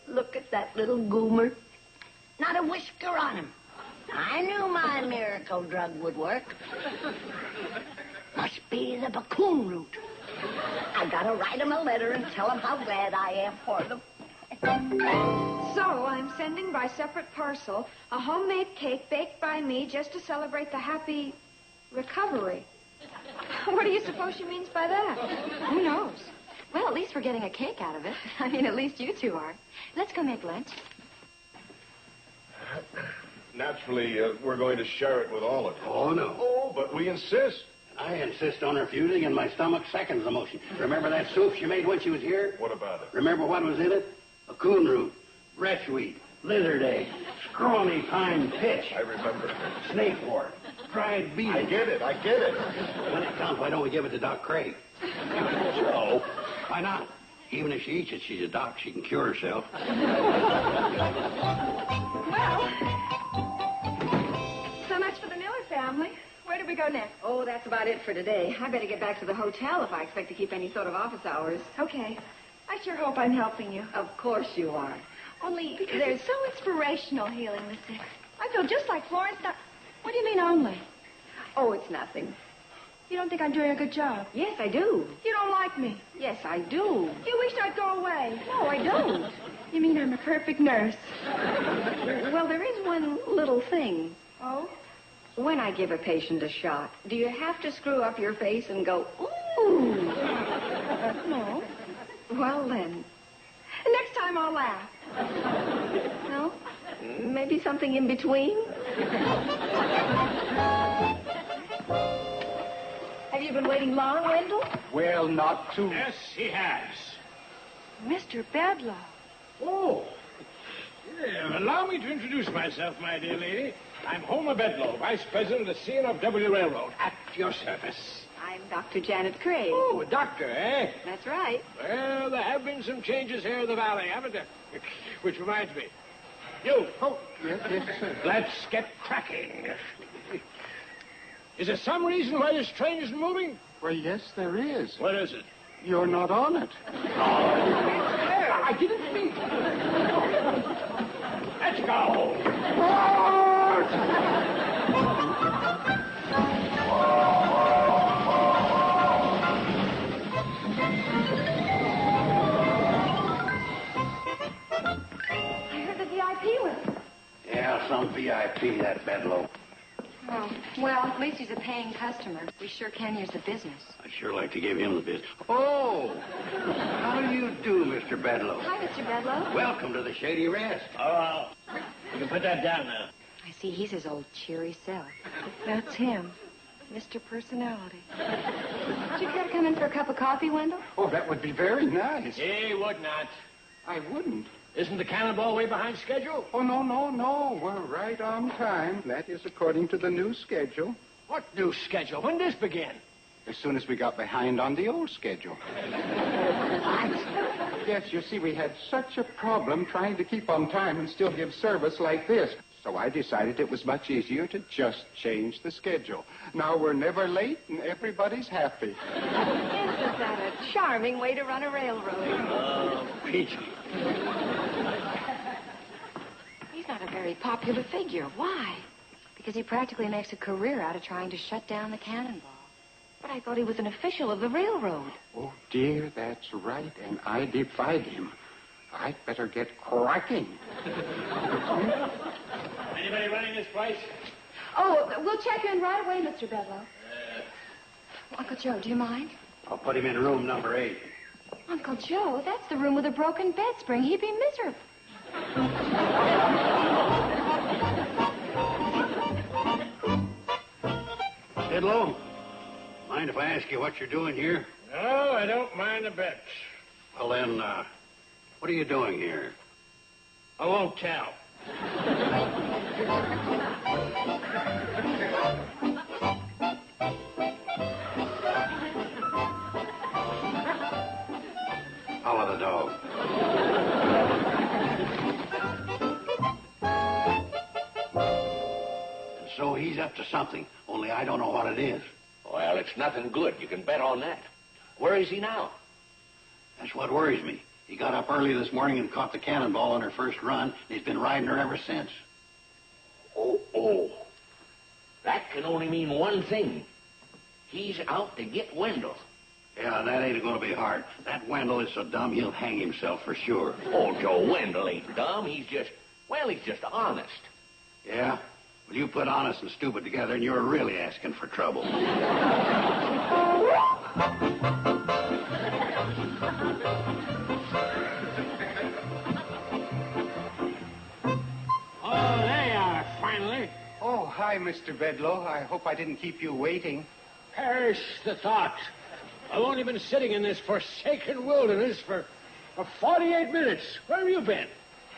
Look at that little goomer. Not a whisker on him. I knew my miracle drug would work. Must be the Petticoat root. I gotta write him a letter and tell him how glad I am for them. So I'm sending by separate parcel a homemade cake baked by me just to celebrate the happy recovery. What do you suppose she means by that? Who knows? Well, at least we're getting a cake out of it. I mean, at least you two are. Let's go make lunch. Naturally, we're going to share it with all of you. Oh, no. Oh, but we insist. I insist on refusing, and my stomach seconds the motion. Remember that soup she made when she was here? What about it? Remember what was in it? Coon root, retchweed, lizard egg, scrawny pine pitch. I remember. Snake wort, dried beef. I get it. When it comes, why don't we give it to Doc Craig? So? Why not? Even if she eats it, she's a doc. She can cure herself. Well, so much for the Miller family. Where do we go next? Oh, that's about it for today. I better get back to the hotel if I expect to keep any sort of office hours. Okay. I sure hope I'm helping you. Of course you are. Only they're so inspirational healing the sick. I feel just like Florence. What do you mean only? Oh, it's nothing. You don't think I'm doing a good job? Yes, I do. You don't like me? Yes, I do. You wish I'd go away? No, I don't. You mean I'm a perfect nurse? Well, there is one little thing. Oh? When I give a patient a shot, do you have to screw up your face and go, ooh? No. Well, then. Next time I'll laugh. No? Maybe something in between? Have you been waiting long, Wendell? Well, not too. Yes, he has. Mr. Bedlow. Oh. Yeah, allow me to introduce myself, my dear lady. I'm Homer Bedlow, Vice President of the C&W Railroad, at your service. I'm Dr. Janet Craig. Oh, a doctor, eh? That's right. Well, there have been some changes here in the valley, haven't there? Which reminds me. You. Oh, yes, sir. Let's get cracking. Is there some reason why this train isn't moving? Well, yes, there is. What is it? You're not on it. I didn't mean to. Let's go. I heard the VIP was. Yeah, some VIP, that Bedlow. Oh, well, at least he's a paying customer. We sure can use the business. I'd sure like to give him the business. Oh! How do you do, Mr. Bedlow? Hi, Mr. Bedlow. Welcome to the Shady Rest. Oh, you can put that down now. I see he's his old cheery self. That's him. Mr. Personality. Would you care to come in for a cup of coffee, Wendell? Oh, that would be very nice. He would not. I wouldn't. Isn't the cannonball way behind schedule? Oh, no. We're right on time. That is according to the new schedule. What new schedule? When did this begin? As soon as we got behind on the old schedule. Yes, you see, we had such a problem trying to keep on time and still give service like this. So I decided it was much easier to just change the schedule. Now we're never late and everybody's happy. Isn't that a charming way to run a railroad? Oh, peachy. He's not a very popular figure. Why? Because he practically makes a career out of trying to shut down the cannonball. But I thought he was an official of the railroad. Oh, dear, that's right, and I defied him. I'd better get cracking. Anybody running this place? Oh, we'll check in right away, Mr. Bedlow. Uncle Joe, do you mind? I'll put him in room number 8. Uncle Joe, that's the room with a broken bed spring. He'd be miserable. Bedlow, mind if I ask you what you're doing here? No, I don't mind a bit. Well, then, what are you doing here? I won't tell. Follow the dog. And so he's up to something, only I don't know what it is. Well, it's nothing good. You can bet on that. Where is he now? That's what worries me. He got up early this morning and caught the cannonball on her first run, and he's been riding her ever since. Oh. That can only mean one thing. He's out to get Wendell. Yeah, that ain't going to be hard. That Wendell is so dumb he'll hang himself for sure. Oh, Joe, Wendell ain't dumb. He's just honest. Yeah? Well, you put honest and stupid together, and you're really asking for trouble. Oh, there you are, finally. Oh, hi, Mr. Bedloe. I hope I didn't keep you waiting. Perish the thought. I've only been sitting in this forsaken wilderness for 48 minutes. Where have you been?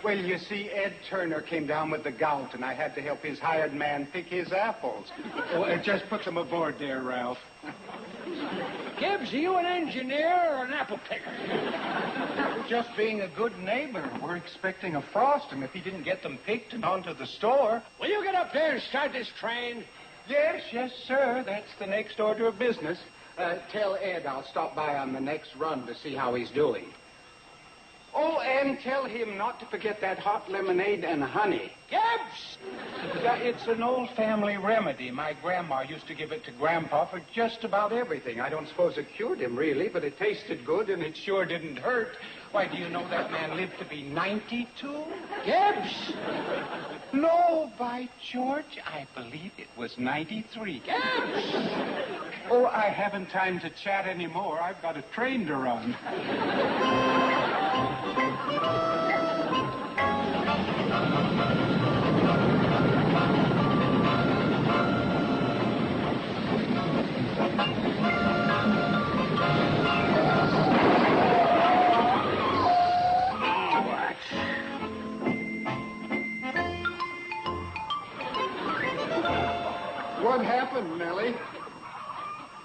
Well, you see, Ed Turner came down with the gout, and I had to help his hired man pick his apples. Just put them aboard there, Ralph. Gibbs, are you an engineer or an apple picker? Just being a good neighbor. We're expecting a frost, and if he didn't get them picked and onto the store... Will you get up there and start this train? Yes, sir. That's the next order of business. Tell Ed I'll stop by on the next run to see how he's doing. Oh, and tell him not to forget that hot lemonade and honey. Gibbs! It's an old family remedy. My grandma used to give it to Grandpa for just about everything. I don't suppose it cured him, really, but it tasted good, and it sure didn't hurt. Why, do you know that man lived to be 92? Gibbs! No, by George, I believe it was 93. Gibbs! Oh, I haven't time to chat anymore. I've got a train to run. What happened, Nellie?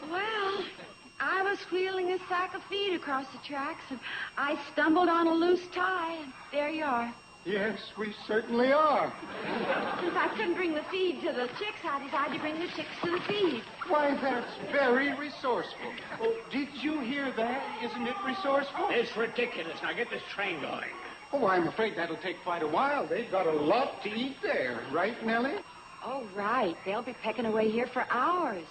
Well, I was wheeling a sack of feed across the tracks, and I stumbled on a loose tie, and there you are. Yes, we certainly are. Since I couldn't bring the feed to the chicks, I decided to bring the chicks to the feed. Why, that's very resourceful. Oh, did you hear that? Isn't it resourceful? It's ridiculous. Now get this train going. Oh, I'm afraid that'll take quite a while. They've got a lot to eat there. Right, Nellie? Oh, right. They'll be pecking away here for hours.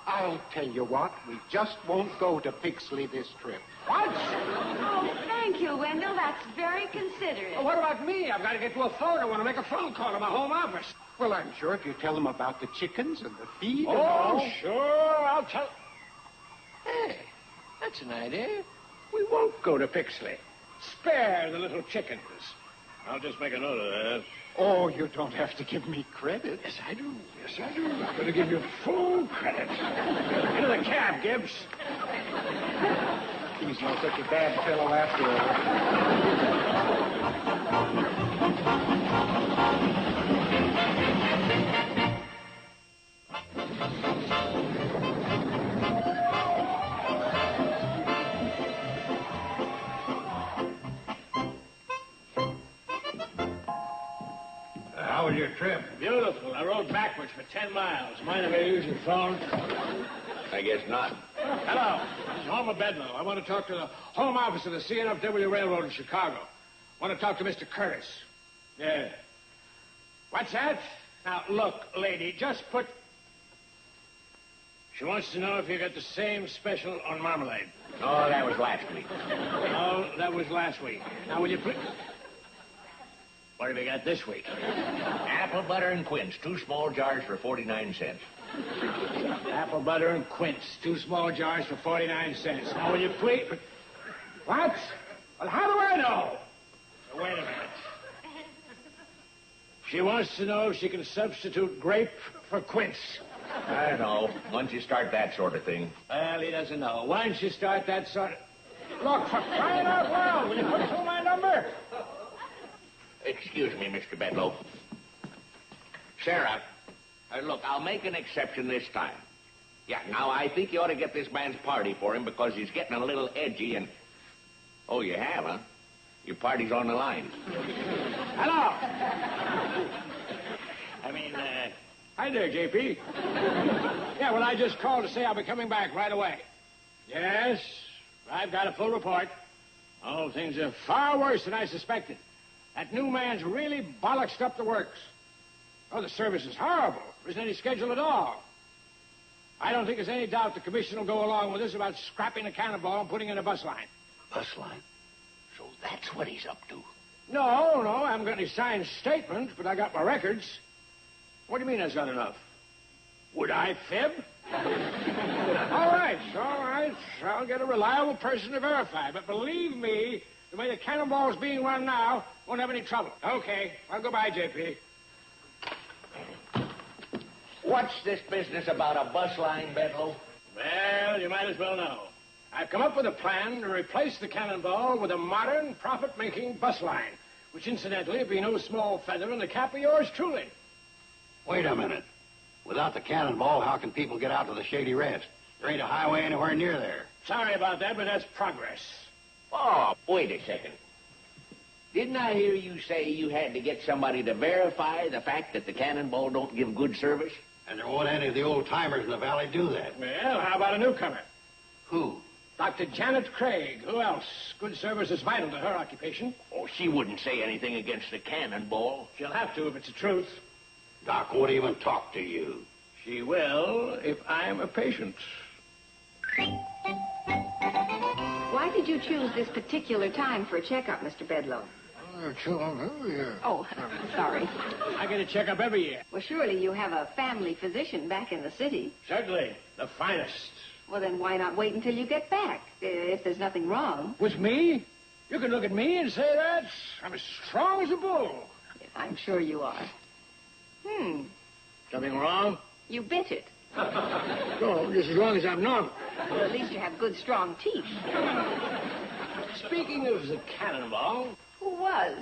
I'll tell you what, we just won't go to Pixley this trip. What? Oh, thank you, Wendell. That's very considerate. Well, what about me? I've got to get to a phone. I want to make a phone call to my home office. Well, I'm sure if you tell them about the chickens and the feed and Oh, all... sure. I'll tell... Hey, that's an idea. We won't go to Pixley. Spare the little chickens. I'll just make a note of that. Oh, you don't have to give me credit. Yes, I do. Yes, I do. I'm going to give you full credit. Into the cab, Gibbs. He's not such a bad fellow after How was your trip? Beautiful. I rode backwards for 10 miles. Mind if I use your phone? I guess not. Hello. This is Homer Bedloe. I want to talk to the home office of the CNFW Railroad in Chicago. I want to talk to Mr. Curtis. Yeah. What's that? Now, look, lady, just put... She wants to know if you got the same special on marmalade. Oh, that was last week. Oh, that was last week. Now, will you put... What have you got this week? Apple butter and quince, 2 small jars for 49 cents. Apple butter and quince, 2 small jars for 49 cents. Now, will you please... What? Well, how do I know? Now, wait a minute. She wants to know if she can substitute grape for quince. I don't know. Once you start that sort of thing. Well, he doesn't know. Once you start that sort of... Look, for crying out loud, will you put through my number? Excuse me, Mr. Bedloe. Sarah, look, I'll make an exception this time. Yeah, now I think you ought to get this man's party for him because he's getting a little edgy and... Oh, you have, huh? Your party's on the line. Hello. Hi there, J.P. Yeah, well, I just called to say I'll be coming back right away. Yes, I've got a full report. Oh, things are far worse than I suspected. That new man's really bollocksed up the works. Oh, the service is horrible. There isn't any schedule at all. I don't think there's any doubt the commission will go along with this about scrapping the cannonball and putting in a bus line. Bus line? So that's what he's up to. No, I haven't got any signed statements, but I got my records. What do you mean that's not enough? Would I fib? All right. I'll get a reliable person to verify. But believe me, the way the cannonball's being run now won't have any trouble. Okay, I'll go by, J.P. What's this business about a bus line, Bedlow? Well, you might as well know. I've come up with a plan to replace the cannonball with a modern, profit-making bus line, which incidentally would be no small feather in the cap of yours truly. Wait a minute. Without the cannonball, how can people get out to the Shady Rest? There ain't a highway anywhere near there. Sorry about that, but that's progress. Oh, wait a second. Didn't I hear you say you had to get somebody to verify the fact that the cannonball don't give good service? And there won't any of the old-timers in the valley do that. Well, how about a newcomer? Who? Dr. Janet Craig. Who else? Good service is vital to her occupation. Oh, she wouldn't say anything against the cannonball. She'll have to if it's the truth. Doc won't even talk to you. She will if I'm a patient. Why did you choose this particular time for a checkup, Mr. Bedlow? Oh, sorry. I get a checkup every year. Well, surely you have a family physician back in the city. Certainly. The finest. Well, then why not wait until you get back, if there's nothing wrong? With me? You can look at me and say that? I'm as strong as a bull. I'm sure you are. Something wrong? You bit it. Oh, just as long as I'm normal. Well, at least you have good, strong teeth. Speaking of the cannonball... Who was?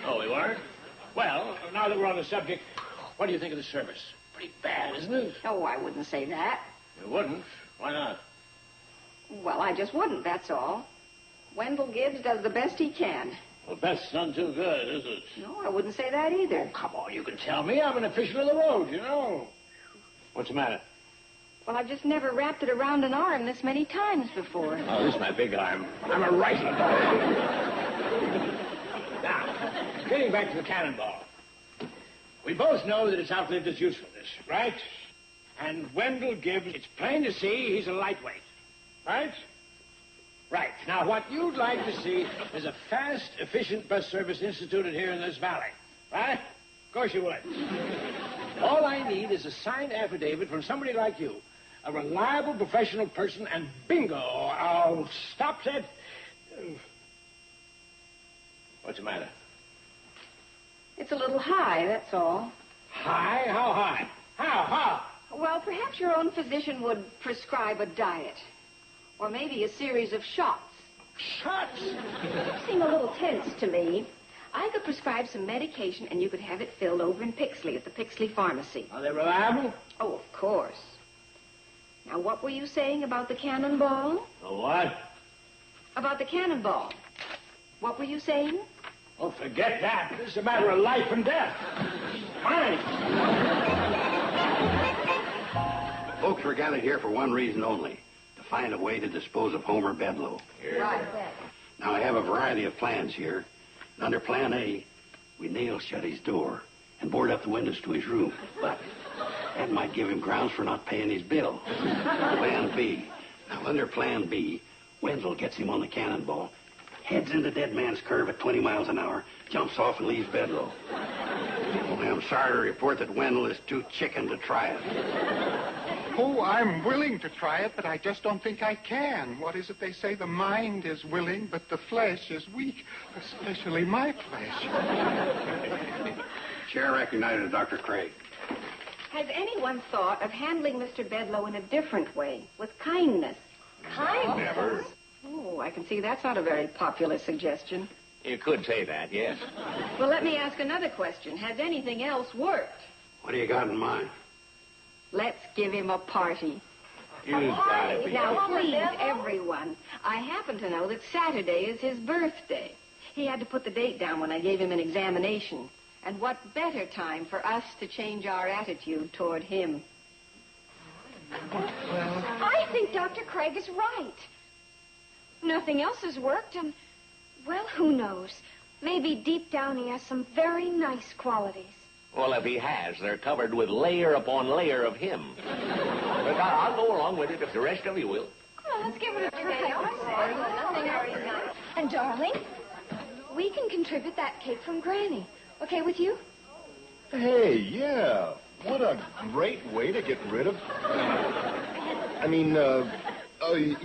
Oh, we weren't? Well, now that we're on the subject, what do you think of the service? Pretty bad, isn't it? Oh, I wouldn't say that. You wouldn't? Why not? Well, I just wouldn't, that's all. Wendell Gibbs does the best he can. Well, that's not too good, is it? No, I wouldn't say that either. Oh, come on, you can tell me. I'm an official of the road, you know. What's the matter? Well, I've just never wrapped it around an arm this many times before. Oh, this is my big arm. I'm a righty. Now, getting back to the cannonball. We both know that it's outlived its usefulness, right? And Wendell Gibbs, it's plain to see he's a lightweight. Right? Right. Now, what you'd like to see is a fast, efficient bus service instituted here in this valley. Right? Of course you would. All I need is a signed affidavit from somebody like you. A reliable professional person, and bingo! Oh, stop that. What's the matter? It's a little high, that's all. High? How high? How? Well, perhaps your own physician would prescribe a diet. Or maybe a series of shots. Shots? You seem a little tense to me. I could prescribe some medication, and you could have it filled over in Pixley at the Pixley Pharmacy. Are they reliable? Oh, of course. Now, what were you saying about the cannonball? The what? About the cannonball. What were you saying? Oh, forget that. This is a matter of life and death. Mine. Folks were gathered here for one reason only, to find a way to dispose of Homer Bedlow. Right. Now, I have a variety of plans here. And under Plan A, we nail shut his door and board up the windows to his room. But that might give him grounds for not paying his bill. Plan B. Now, under Plan B, Wendell gets him on the cannonball, heads into Dead Man's Curve at 20 miles an hour, jumps off and leaves Bedlow. Only I'm sorry to report that Wendell is too chicken to try it. Oh, I'm willing to try it, but I just don't think I can. What is it they say? The mind is willing, but the flesh is weak, especially my flesh. Chair recognizes Dr. Craig. Has anyone thought of handling Mr. Bedlow in a different way, with kindness? Kindness? Never. Oh, I can see that's not a very popular suggestion. You could say that, yes. Well, let me ask another question. Has anything else worked? What do you got in mind? Let's give him a party. You've got to be... Now, please, everyone. I happen to know that Saturday is his birthday. He had to put the date down when I gave him an examination. And what better time for us to change our attitude toward him? I think Dr. Craig is right. Nothing else has worked, and, well, who knows? Maybe deep down he has some very nice qualities. Well, if he has, they're covered with layer upon layer of him. But I'll go along with it if the rest of you will. Come on, let's give it a try. And, darling, we can contribute that cake from Granny. Okay with you? Hey, yeah. What a great way to get rid of...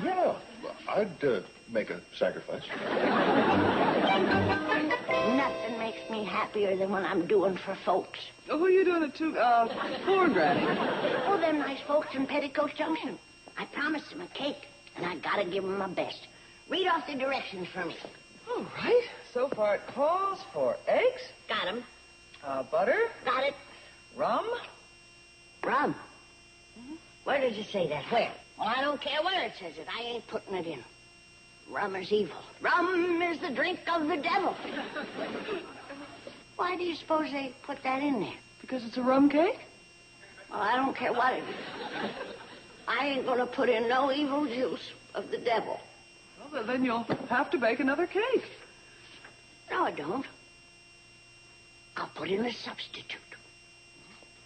yeah. I'd make a sacrifice. Nothing makes me happier than when I'm doing for folks. Oh, who are you doing it to? For, Granny? Oh, them nice folks in Petticoat Junction. I promised them a cake, and I gotta give them my best. Read off the directions for me. All right. So far it calls for eggs, Got 'em. butter, Got it. rum. Rum. Where does it say that? Where? Well, I don't care where it says it. I ain't putting it in. Rum is evil. Rum is the drink of the devil. Why do you suppose they put that in there? Because it's a rum cake? Well, I don't care what it is. I ain't gonna put in no evil juice of the devil. Well, then you'll have to bake another cake. No, I don't. I'll put in a substitute.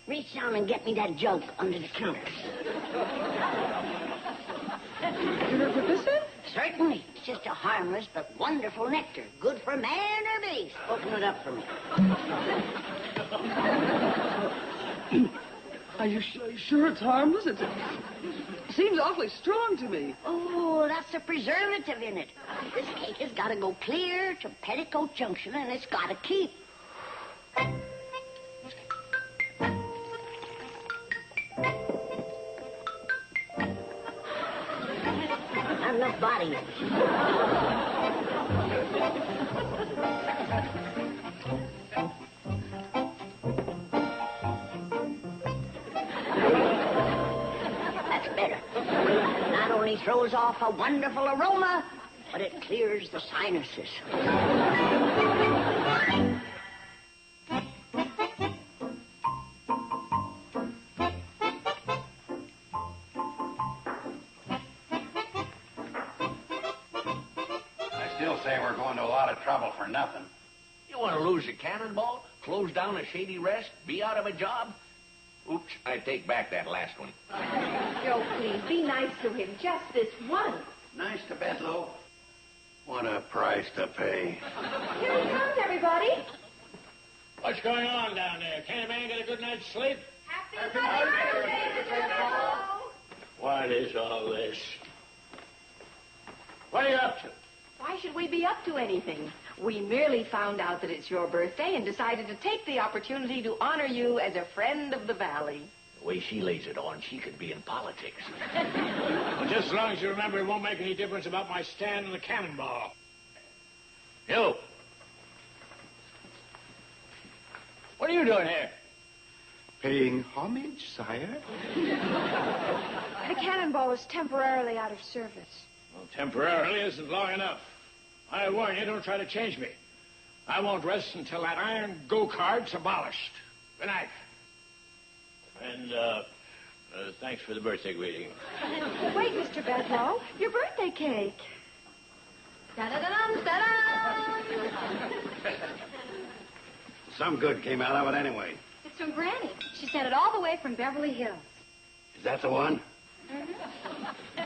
Reach down and get me that jug under the counter. You're gonna put this in? Certainly. It's just a harmless but wonderful nectar. Good for man or beast. Open it up for me. Are you sure it's harmless? It seems awfully strong to me. Oh, that's the preservative in it. This cake has got to go clear to Petticoat Junction, and it's got to keep. Not enough body in it. That's better. Not only throws off a wonderful aroma, but it clears the sinuses. Say we're going to a lot of trouble for nothing. You want to lose a cannonball, close down a shady rest, be out of a job? Oops, I take back that last one. Joe, please, be nice to him just this once. Nice to Bedlow. What a price to pay. Here he comes, everybody. What's going on down there? Can't a man get a good night's sleep? Happy birthday, Mr. Bedlow. What is all this? What are you up to? Why should we be up to anything? We merely found out that it's your birthday and decided to take the opportunity to honor you as a friend of the valley. The way she lays it on, she could be in politics. Well, just as long as you remember, it won't make any difference about my stand in the cannonball. You. What are you doing here? Paying homage, sire? The cannonball is temporarily out of service. Well, temporarily isn't long enough. I warn you, don't try to change me. I won't rest until that iron go-kart's abolished. Good night. And, thanks for the birthday greeting. Wait, Mr. Bedlow. Your birthday cake. Da-da-da-dum, da-dum. Some good came out of it anyway. It's from Granny. She sent it all the way from Beverly Hills. Is that the one?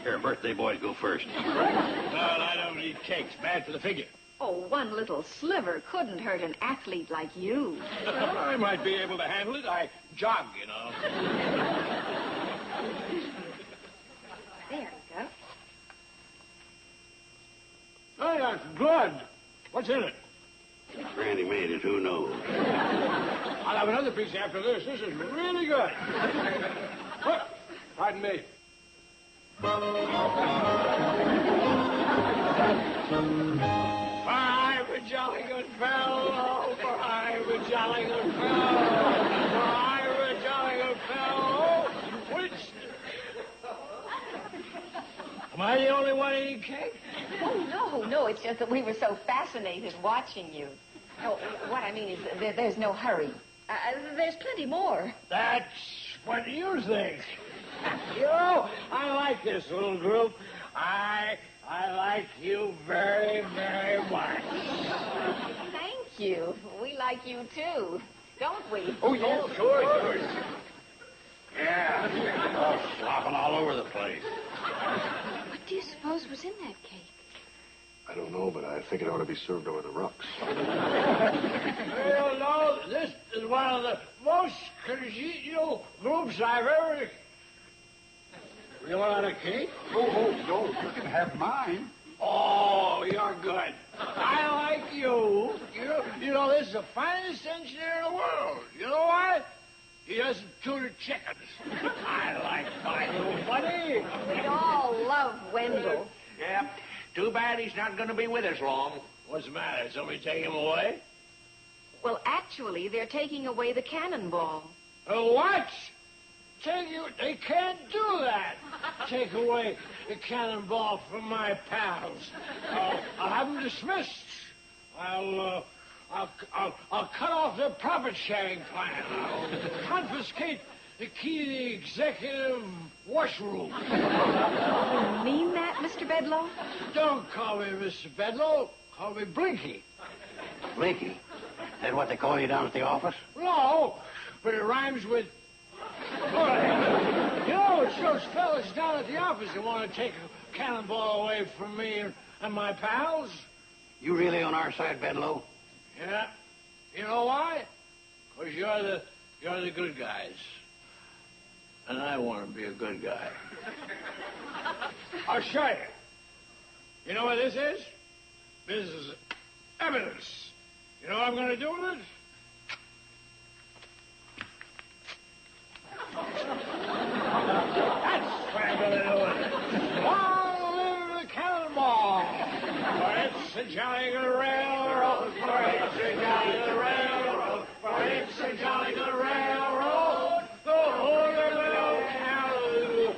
Here, birthday boys go first. Well, I don't eat cakes. Bad for the figure. Oh, one little sliver couldn't hurt an athlete like you. I might be able to handle it. I jog, you know. There you go. Oh, that's good. What's in it? Granny made it, who knows? I'll have another piece after this. This is really good. Oh, pardon me. For I'm a jolly good fellow, for I'm a jolly good fellow, for I'm a jolly good fellow. Which... Am I the only one eating cake? Oh, no, it's just that we were so fascinated watching you. Oh, what I mean is there's no hurry. There's plenty more. That's what you think. You know, I like this little group. I like you very, very much. Thank you. We like you, too. Don't we? Oh, yes. Oh, sure. Yeah. Oh, slopping all over the place. What do you suppose was in that cake? I don't know, but I think it ought to be served over the rocks. You know, this is one of the most congenial groups I've ever... You want a cake? Oh, no, you can have mine. Oh, you're good. I like you. You know, this is the finest engineer in the world. You know why? He doesn't tune chickens. I like my little buddy. We all love Wendell. Yep. Too bad he's not going to be with us long. What's the matter? Did somebody take him away? Well, actually, they're taking away the cannonball. What? They can't do that. Take away the cannonball from my pals. I'll have them dismissed. I'll cut off their profit-sharing plan. I'll confiscate the key to the executive washroom. You mean that, Mr. Bedloe? Don't call me Mr. Bedloe. Call me Blinky. Blinky? That what they call you down at the office? No, but it rhymes with... You know, it's those fellas down at the office that want to take a cannonball away from me and my pals. You really on our side, Bedloe? Yeah. You know why? Because you're the good guys. And I want to be a good guy. I'll show you. You know what this is? This is evidence. You know what I'm going to do with it? That's what I'm going to do with it. Long live the cannonball! For it's a jolly good railroad. For it's a jolly good railroad. For it's a jolly good railroad. The whole little cannonball.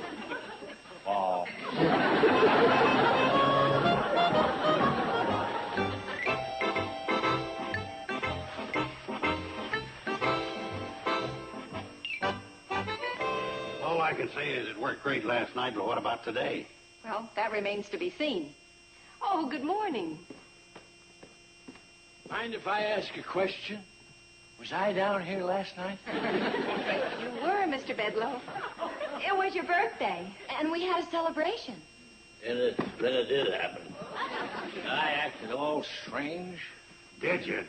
All I can say is it worked great last night, but what about today? Well, that remains to be seen. Oh, good morning. Mind if I ask a question? Was I down here last night? You were, Mr. Bedloe. It was your birthday, and we had a celebration. Then it did happen. I acted all strange. Did you?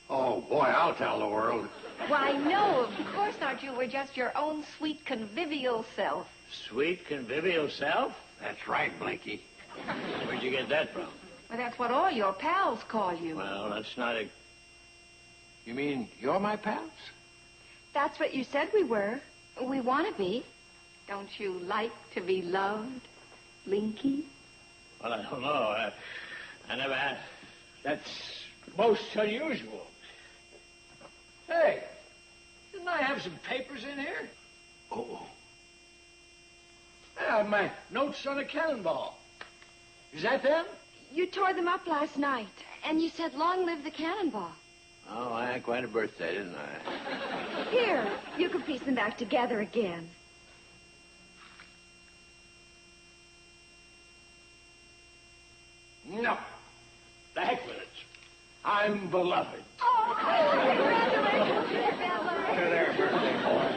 Oh, boy, I'll tell the world. Why, no, of course not. You were just your own sweet, convivial self. Sweet, convivial self? That's right, Blinky. Where'd you get that from? Well, that's what all your pals call you. Well, that's not a... You mean you're my pals? That's what you said we were. We want to be. Don't you like to be loved, Blinky? Well, I don't know. I never had... That's most unusual. Hey, didn't I have some papers in here? Oh. I have my notes on a cannonball. Is that them? You tore them up last night. And you said, long live the cannonball. Oh, I had quite a birthday, didn't I? Here, you can piece them back together again. No. The heck with it. I'm beloved. Oh, congratulations, Mr. Bedloe. There, birthday boy.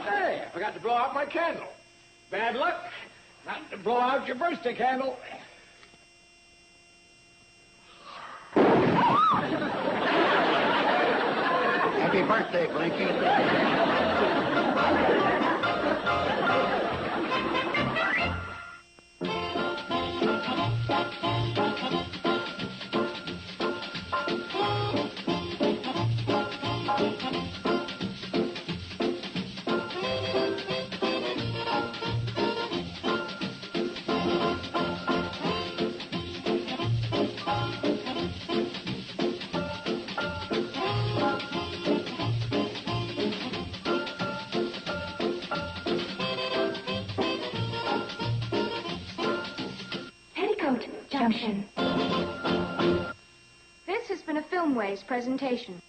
Hey, I forgot to blow out my candle. Bad luck not to blow out your birthday candle. Happy birthday, Blinky. Petticoat Junction. This has been in a Filmways presentation.